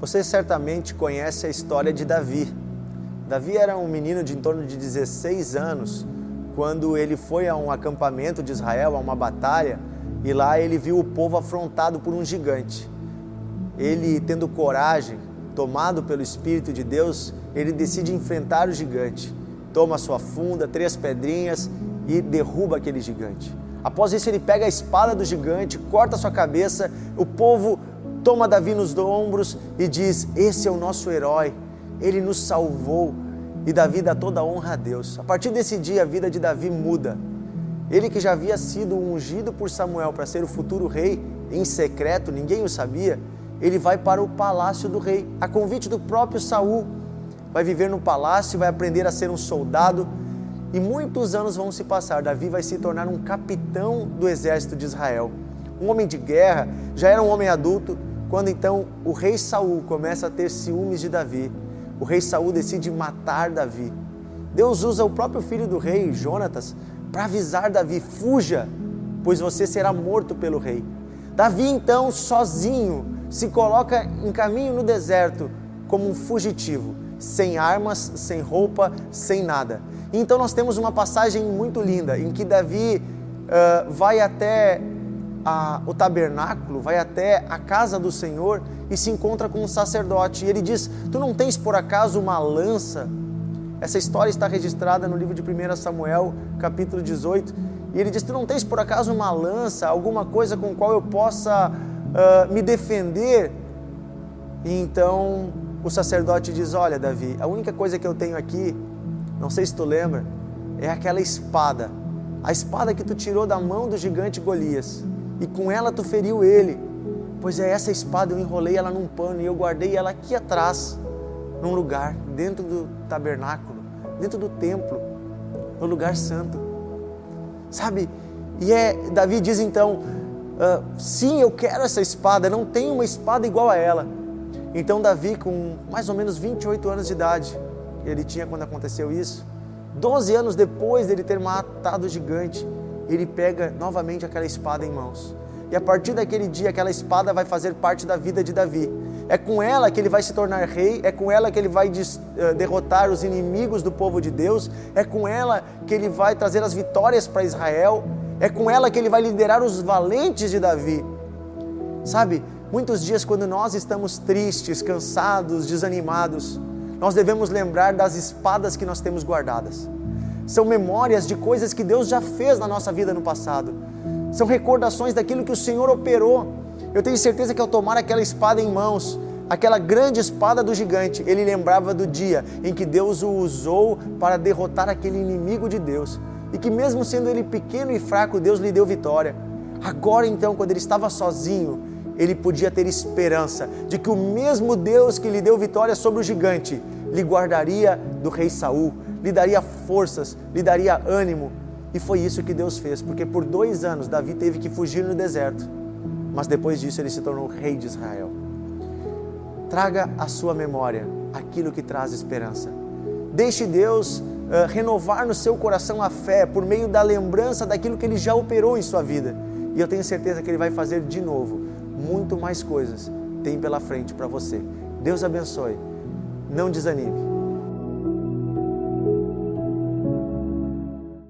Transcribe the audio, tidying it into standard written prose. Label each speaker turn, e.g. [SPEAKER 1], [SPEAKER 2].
[SPEAKER 1] Você certamente conhece a história de Davi. Davi era um menino de em torno de 16 anos, quando ele foi a um acampamento de Israel, a uma batalha, e lá ele viu o povo afrontado por um gigante. Ele, tendo coragem, tomado pelo Espírito de Deus, ele decide enfrentar o gigante. Toma a sua funda, 3 pedrinhas e derruba aquele gigante. Após isso ele pega a espada do gigante, corta a sua cabeça, o povo toma Davi nos ombros e diz: esse é o nosso herói, ele nos salvou. E Davi dá toda a honra a Deus. A partir desse dia a vida de Davi muda. Ele que já havia sido ungido por Samuel para ser o futuro rei, em secreto, ninguém o sabia, ele vai para o palácio do rei, a convite do próprio Saul. Vai viver no palácio, vai aprender a ser um soldado, e muitos anos vão se passar. Davi vai se tornar um capitão do exército de Israel, um homem de guerra, já era um homem adulto, quando então o rei Saul começa a ter ciúmes de Davi. O rei Saul decide matar Davi. Deus usa o próprio filho do rei, Jonatas, para avisar Davi: fuja, pois você será morto pelo rei. Davi então, sozinho, se coloca em caminho no deserto como um fugitivo, sem armas, sem roupa, sem nada. Então nós temos uma passagem muito linda, em que Davi vai até o tabernáculo, vai até a casa do Senhor e se encontra com um sacerdote. E ele diz: tu não tens por acaso uma lança? Essa história está registrada no livro de 1 Samuel, capítulo 18. E ele diz: tu não tens por acaso uma lança, alguma coisa com qual eu possa me defender? E então o sacerdote diz: olha, Davi, a única coisa que eu tenho aqui, não sei se tu lembra, é aquela espada. A espada que tu tirou da mão do gigante Golias. E com ela tu feriu ele. Pois é, essa espada eu enrolei ela num pano e eu guardei ela aqui atrás, num lugar, dentro do tabernáculo, dentro do templo, no lugar santo. Sabe? E Davi diz então: sim, eu quero essa espada, não tem uma espada igual a ela. Então Davi, com mais ou menos 28 anos de idade, ele tinha quando aconteceu isso, 12 anos depois dele ter matado o gigante, ele pega novamente aquela espada em mãos. E a partir daquele dia, aquela espada vai fazer parte da vida de Davi. É com ela que ele vai se tornar rei, é com ela que ele vai derrotar os inimigos do povo de Deus, é com ela que ele vai trazer as vitórias para Israel, é com ela que ele vai liderar os valentes de Davi. Sabe, muitos dias quando nós estamos tristes, cansados, desanimados, nós devemos lembrar das espadas que nós temos guardadas. São memórias de coisas que Deus já fez na nossa vida no passado. São recordações daquilo que o Senhor operou. Eu tenho certeza que ao tomar aquela espada em mãos, aquela grande espada do gigante, ele lembrava do dia em que Deus o usou para derrotar aquele inimigo de Deus. E que mesmo sendo ele pequeno e fraco, Deus lhe deu vitória. Agora então, quando ele estava sozinho, ele podia ter esperança de que o mesmo Deus que lhe deu vitória sobre o gigante, lhe guardaria do rei Saul, lhe daria forças, lhe daria ânimo. E foi isso que Deus fez, porque por 2 anos Davi teve que fugir no deserto, mas depois disso ele se tornou rei de Israel. Traga à sua memória aquilo que traz esperança. Deixe Deus renovar no seu coração a fé por meio da lembrança daquilo que Ele já operou em sua vida. E eu tenho certeza que Ele vai fazer de novo. Muito mais coisas tem pela frente para você. Deus abençoe. Não desanime.